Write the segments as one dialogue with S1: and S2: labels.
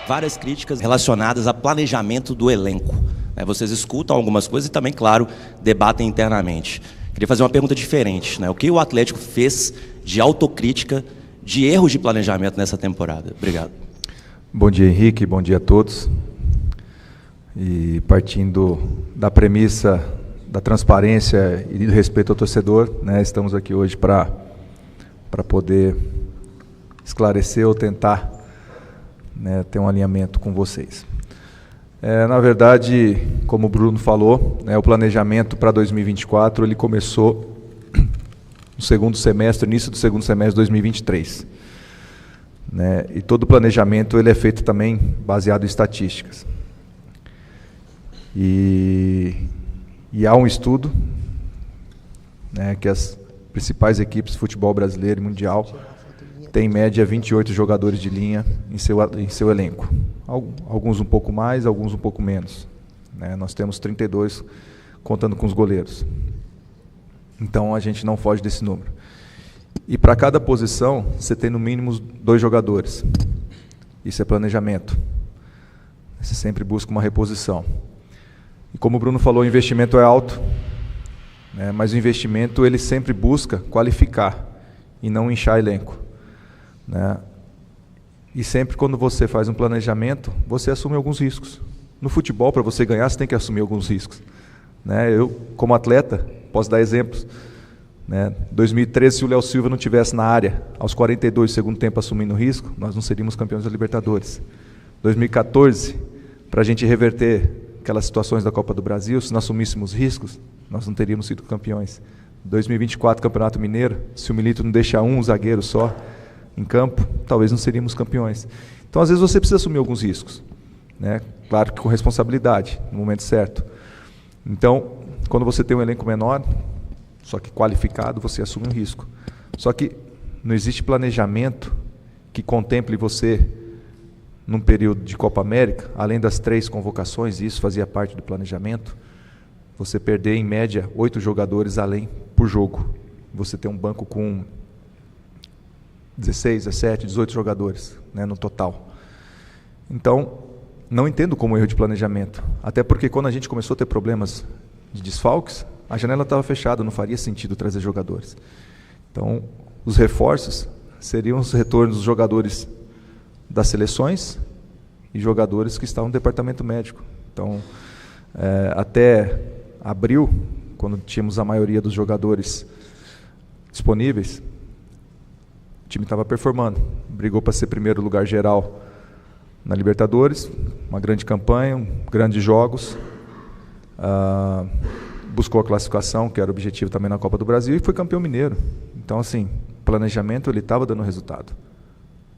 S1: várias críticas relacionadas ao planejamento do elenco. Vocês escutam algumas coisas e também, claro, debatem internamente. Queria fazer uma pergunta diferente. O que o Atlético fez de autocrítica, de erros de planejamento nessa temporada? Obrigado.
S2: Bom dia, Henrique. Bom dia a todos. E partindo da premissa da transparência e do respeito ao torcedor, estamos aqui hoje para poder esclarecer ou tentar ter um alinhamento com vocês. Na verdade, como o Bruno falou, o planejamento para 2024 ele começou no segundo semestre, início do segundo semestre de 2023. E todo o planejamento ele é feito também baseado em estatísticas. E há um estudo que as principais equipes de futebol brasileiro e mundial têm em média 28 jogadores de linha em seu elenco. Alguns um pouco mais, alguns um pouco menos. Nós temos 32 contando com os goleiros. Então a gente não foge desse número. E para cada posição você tem no mínimo 2 jogadores. Isso é planejamento. Você sempre busca uma reposição. E como o Bruno falou, o investimento é alto, mas o investimento ele sempre busca qualificar e não inchar elenco. E sempre quando você faz um planejamento, você assume alguns riscos. No futebol, para você ganhar, você tem que assumir alguns riscos. Eu, como atleta, posso dar exemplos. 2013, se o Léo Silva não estivesse na área, aos 42 do segundo tempo assumindo risco, nós não seríamos campeões da Libertadores. 2014, para a gente reverter aquelas situações da Copa do Brasil, se nós assumíssemos riscos, nós não teríamos sido campeões. 2024, Campeonato Mineiro, se o Milito não deixar um zagueiro só em campo, talvez não seríamos campeões. Então, às vezes, você precisa assumir alguns riscos. Claro que com responsabilidade, no momento certo. Então, quando você tem um elenco menor, só que qualificado, você assume um risco. Só que não existe planejamento que contemple você num período de Copa América, além das 3 convocações, e isso fazia parte do planejamento, você perder em média 8 jogadores além por jogo. Você tem um banco com 16, 17, 18 jogadores no total. Então, não entendo como erro de planejamento. Até porque quando a gente começou a ter problemas de desfalques, a janela estava fechada, não faria sentido trazer jogadores. Então, os reforços seriam os retornos dos jogadores das seleções e jogadores que estavam no departamento médico. Então, até abril, quando tínhamos a maioria dos jogadores disponíveis, o time estava performando. Brigou para ser primeiro lugar geral na Libertadores, uma grande campanha, grandes jogos, buscou a classificação, que era o objetivo também na Copa do Brasil, e foi campeão mineiro. Então, assim, o planejamento ele estava dando resultado.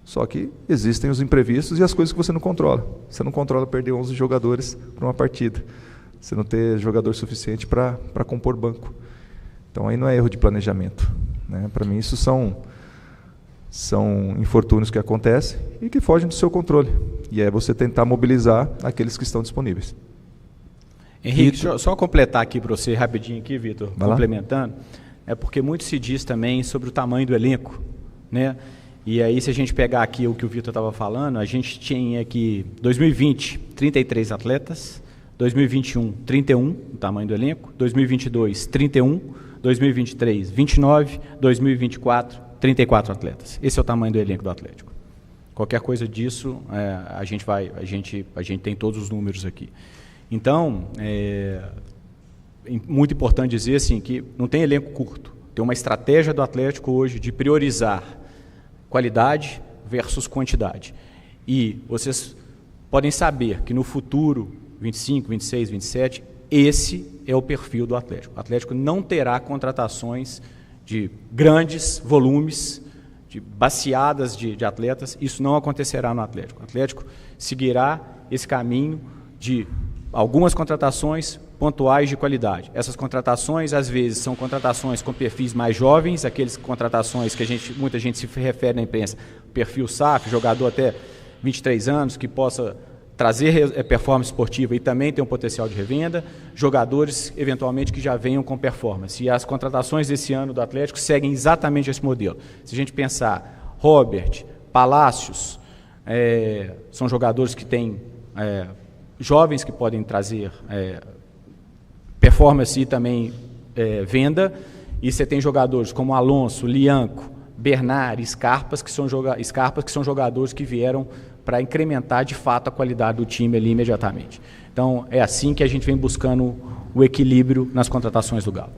S2: Só que existem os imprevistos e as coisas que você não controla. Você não controla perder 11 jogadores para uma partida. Você não ter jogador suficiente para compor banco. Então aí não é erro de planejamento. Para mim isso são infortúnios que acontecem e que fogem do seu controle. E é você tentar mobilizar aqueles que estão disponíveis.
S3: Henrique, só completar aqui para você rapidinho aqui, Vitor, complementando. É porque muito se diz também sobre o tamanho do elenco, E aí, se a gente pegar aqui o que o Vitor estava falando, a gente tinha aqui 2020, 33 atletas, 2021, 31, o tamanho do elenco, 2022, 31, 2023, 29, 2024, 34 atletas. Esse é o tamanho do elenco do Atlético. Qualquer coisa disso, a gente tem todos os números aqui. Então, muito importante dizer assim, que não tem elenco curto. Tem uma estratégia do Atlético hoje de priorizar qualidade versus quantidade. E vocês podem saber que no futuro, 25, 26, 27, esse é o perfil do Atlético. O Atlético não terá contratações de grandes volumes, de baciadas de atletas. Isso não acontecerá no Atlético. O Atlético seguirá esse caminho de algumas contratações pontuais de qualidade. Essas contratações, às vezes, são contratações com perfis mais jovens, aquelas contratações que muita gente se refere na imprensa, perfil SAF, jogador até 23 anos, que possa trazer performance esportiva e também tem um potencial de revenda, jogadores, eventualmente, que já venham com performance. E as contratações desse ano do Atlético seguem exatamente esse modelo. Se a gente pensar Robert, Palácios, são jogadores que têm jovens que podem trazer performance e também venda, e você tem jogadores como Alonso, Lianco, Bernard, Scarpas, que são jogadores que vieram para incrementar de fato a qualidade do time ali imediatamente. Então é assim que a gente vem buscando o equilíbrio nas contratações do Galo.